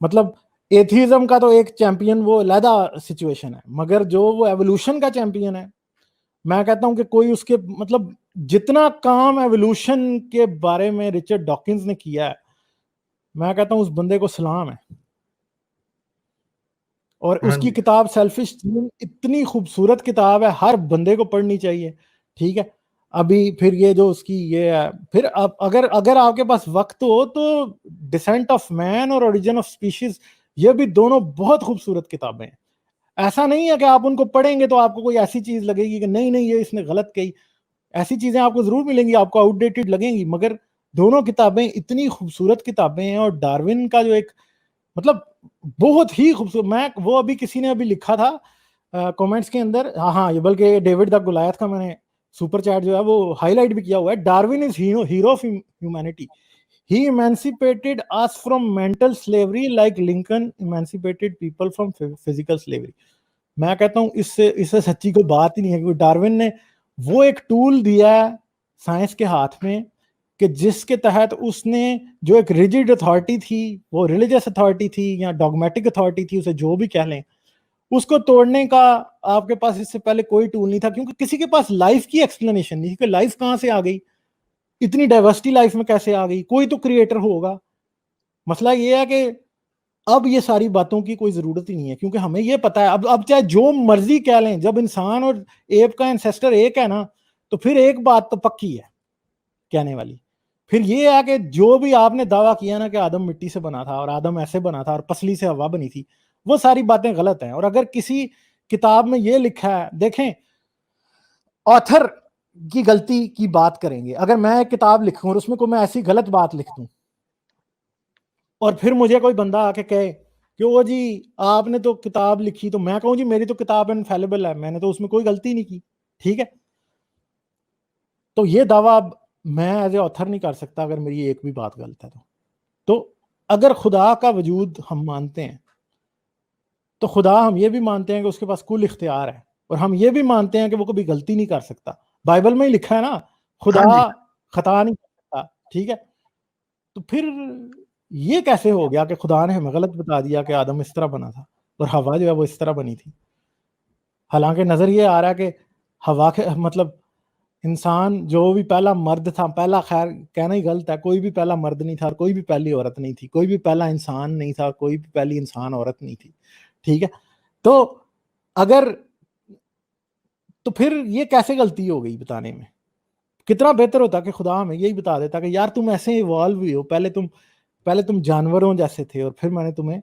मतलब एथिज्म का तो एक चैंपियन वो अलहदा सिचुएशन है, मगर जो वो एवोल्यूशन का चैंपियन है, मैं कहता हूं कि कोई उसके मतलब जितना काम एवोल्यूशन के बारे में रिचर्ड डॉकिंस ने किया है, मैं कहता हूं उस बंदे को सलाम है। और हाँ उसकी जी, किताब सेल्फिश जीन इतनी खूबसूरत किताब है, हर बंदे को पढ़नी चाहिए। ठीक है, अभी फिर ये जो उसकी ये है, फिर अब अगर अगर आपके पास वक्त हो तो डिसेंट ऑफ मैन और ओरिजिन ऑफ स्पीशीज, ये भी दोनों बहुत खूबसूरत किताबें हैं। ऐसा नहीं है कि आप उनको पढ़ेंगे तो आपको कोई ऐसी चीज लगेगी कि नहीं नहीं ये इसने गलत कही। ऐसी चीजें आपको जरूर मिलेंगी, आपको आउटडेटेड लगेंगी, मगर दोनों किताबें इतनी खूबसूरत किताबें हैं। और डार्विन का जो एक मतलब बहुत ही खूबसूरत, मैं वो अभी किसी ने अभी लिखा था कमेंट्स के अंदर, हाँ हाँ, ये बल्कि डेविड द गुलायत का मैंने सुपर चैट जो है वो हाईलाइट भी किया हुआ है। Darwin is hero of humanity, he emancipated us from mental slavery like Lincoln emancipated people from physical slavery। मैं कहता हूं इससे इससे सच्ची कोई बात ही नहीं है, क्योंकि डार्विन ने वो एक टूल दिया है साइंस के हाथ में कि जिसके तहत उसने जो एक रिजिड अथॉरिटी थी, वो रिलीजियस अथॉरिटी थी या डॉगमेटिक अथॉरिटी थी, उसे जो भी कह लें, उसको तोड़ने का आपके पास इससे पहले कोई टूल नहीं था, क्योंकि किसी के पास लाइफ की एक्सप्लेनेशन नहीं कि लाइफ कहां से आ गई, इतनी डाइवर्सिटी लाइफ में कैसे आ गई, कोई तो क्रिएटर होगा। मसला ये है कि अब ये सारी बातों की कोई जरूरत ही नहीं है, क्योंकि हमें ये पता है अब चाहे जो मर्जी कह लें, जब इंसान और एप का एंसेस्टर एक है ना, तो फिर एक बात तो पक्की है कहने वाली, फिर ये है कि जो भी आपने दावा किया ना कि आदम मिट्टी से बना था और आदम ऐसे बना था और पसली से हवा बनी थी, वो सारी बातें गलत हैं। और अगर किसी किताब में ये लिखा है, देखें ऑथर की गलती की बात करेंगे, अगर मैं एक किताब लिखूं और उसमें कोई मैं ऐसी गलत बात लिख दूं और फिर मुझे कोई बंदा आके कहे कि ओ जी आपने तो किताब लिखी, तो मैं कहूं जी मेरी तो किताब इनफैलिबल है, मैंने तो उसमें कोई गलती नहीं की, ठीक है। तो ये दावा मैं एज ए ऑथर नहीं कर सकता अगर मेरी एक भी बात गलत है तो अगर खुदा का वजूद हम मानते हैं, तो खुदा हम ये भी मानते हैं कि उसके पास कुल इख्तियार है, और हम ये भी मानते हैं कि वो कभी गलती नहीं कर सकता। बाइबल में ही लिखा है ना, खुदा हाँ जी। खता नहीं कर सकता, ठीक है। तो फिर ये कैसे हो गया कि खुदा ने हमें गलत बता दिया कि आदम इस तरह बना था और हवा जो है वो इस तरह बनी थी। हालांकि नजर ये आ रहा है कि हवा के मतलब इंसान जो भी पहला मर्द था, पहला, खैर कहना ही गलत है, कोई भी पहला मर्द नहीं था और कोई भी पहली औरत नहीं थी, कोई भी पहला इंसान नहीं था, कोई भी पहली इंसान औरत नहीं थी, ठीक है। तो अगर तो फिर ये कैसे गलती हो गई बताने में? कितना बेहतर होता कि खुदा हमें यही बता देता कि यार तुम ऐसे इवॉल्व हुए हो, पहले तुम जानवरों जैसे थे और फिर मैंने तुम्हें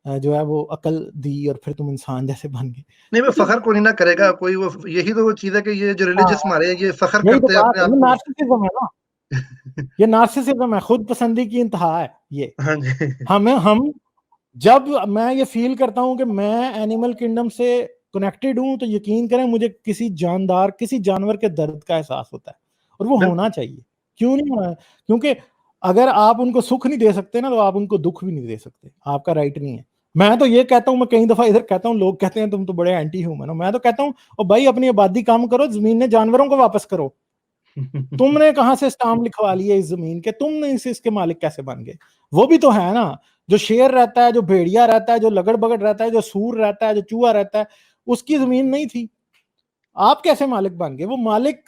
जो है वो अकल दी और फिर तुम इंसान जैसे बन गए। नहीं, वो तो फखर कोई ना करेगा कोई, वो यही तो वो चीज है कि ये जो हाँ, रिलीजियस हमारे हैं ये फखर यही तो करते हैं बात अपने है, आप ये को। नार्सिसिज्म है ना, ये नार्सिसिज्म है, खुद पसंदी की इंतहा है ये। हाँ जी। हम जब मैं ये फील करता हूं कि मैं एनिमल किंगडम से कनेक्टेड हूं, तो यकीन करें मुझे किसी जानवर के दर्द का एहसास होता है, और वो बिल्कुल। होना चाहिए। क्यों नहीं होना? क्योंकि अगर आप उनको सुख नहीं दे सकते ना, तो आप उनको दुख भी नहीं दे सकते, आपका राइट नहीं है। मैं तो ये कहता हूं, मैं कई दफा इधर कहता हूं, लोग कहते हैं तुम तो बड़े एंटी ह्यूमन हो, मैं तो कहता हूं और भाई अपनी आबादी कम करो, जमीन ने जानवरों को वापस करो। तुमने कहां से स्टाम्प लिखवा लिए इस जमीन के, तुमने इसके मालिक कैसे बन गए? वो भी तो है ना, जो शेर रहता है, जो भेड़िया रहता है, जो लगड़ बगड़ रहता है, जो सूर रहता है, जो चूहा रहता है, उसकी जमीन नहीं थी, आप कैसे मालिक बन गए? वो मालिक,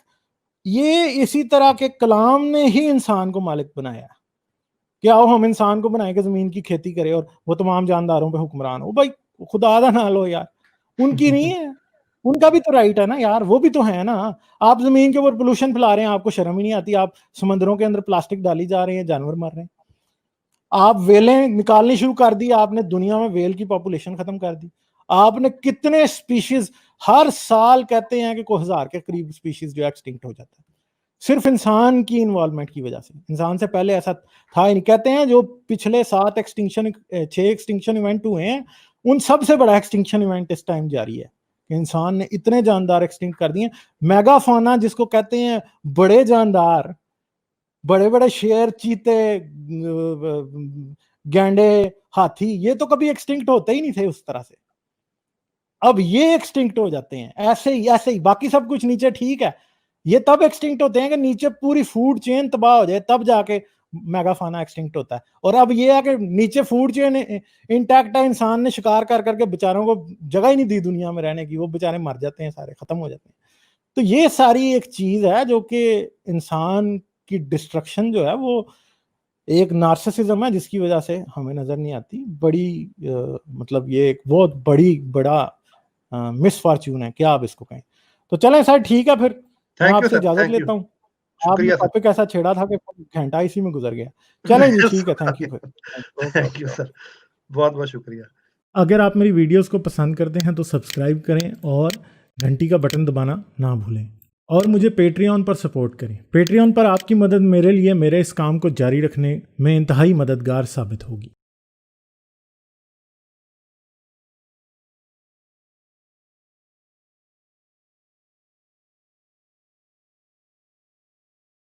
ये इसी तरह के कलाम ने ही इंसान को मालिक बनाया कि आओ हम इंसान को बनाए कि जमीन की खेती करे और वो तमाम जानदारों पे हुक्मरान हो। भाई खुदा दा ना लो यार, उनकी नहीं है, उनका भी तो राइट है ना यार, वो भी तो है ना। आप जमीन के ऊपर पोल्यूशन फैला रहे हैं, आपको शर्म ही नहीं आती? आप समंदरों के अंदर प्लास्टिक डाली जा रही है, जानवर मर रहे हैं। आप वेलें निकालनी शुरू कर दी, आपने दुनिया में वेल की पॉपुलेशन खत्म कर दी। आपने कितने स्पीशीज हर साल कहते हैं कि कोई 1000 के करीब स्पीशीज जो एक्सटिंक्ट हो जाता है, सिर्फ इंसान की इन्वॉल्वमेंट की वजह से। इंसान से पहले ऐसा था ही नहीं। कहते हैं जो पिछले 6 एक्सटिंक्शन इवेंट हुए हैं, उन सबसे बड़ा एक्सटिंक्शन इवेंट इस टाइम जारी है। इंसान ने इतने जानदार एक्सटिंक्ट कर दिए। मेगाफोना जिसको कहते हैं, बड़े जानदार, बड़े बड़े शेर, चीते, गैंडे, हाथी, ये तो कभी एक्सटिंक्ट होते ही नहीं थे उस तरह से। अब ये एक्सटिंक्ट हो जाते हैं ऐसे ही। बाकी सब कुछ नीचे ठीक है, ये तब एक्सटिंक्ट होते हैं कि नीचे पूरी फूड चेन तबाह हो जाए, तब जाके मेगाफाना एक्सटिंक्ट होता है। और अब ये है कि नीचे फूड चेन इंटैक्ट है, इंसान ने शिकार कर करके बेचारों को जगह ही नहीं दी दुनिया में रहने की, वो बेचारे मर जाते हैं, सारे खत्म हो जाते हैं। तो ये सारी एक चीज है जो कि इंसान की डिस्ट्रक्शन जो है वो एक नार्सिसिज्म है, जिसकी वजह से हमें नजर नहीं आती। बड़ी मतलब ये एक बहुत बड़ा मिसफॉर्च्यून है, क्या आप इसको कहें। तो चलें सर, ठीक है, फिर मैं थैंक यू आपसे सर, इजाजत थैंक यू। लेता हूँ। आपने शुक्रिया सर। टॉपिक ऐसा छेड़ा था कि घंटा इसी में गुजर गया। चलें जी, ठीक है, थैंक यू फिर। थैंक यू सर, बहुत बहुत शुक्रिया। अगर आप मेरी वीडियोस को पसंद करते हैं तो सब्सक्राइब करें और घंटी का बटन दबाना ना भूलें, और मुझे पेट्रियन पर सपोर्ट करें। पेट्रियन पर आपकी मदद मेरे लिए मेरे इस काम को जारी रखने में इंतहाई मददगार साबित होगी।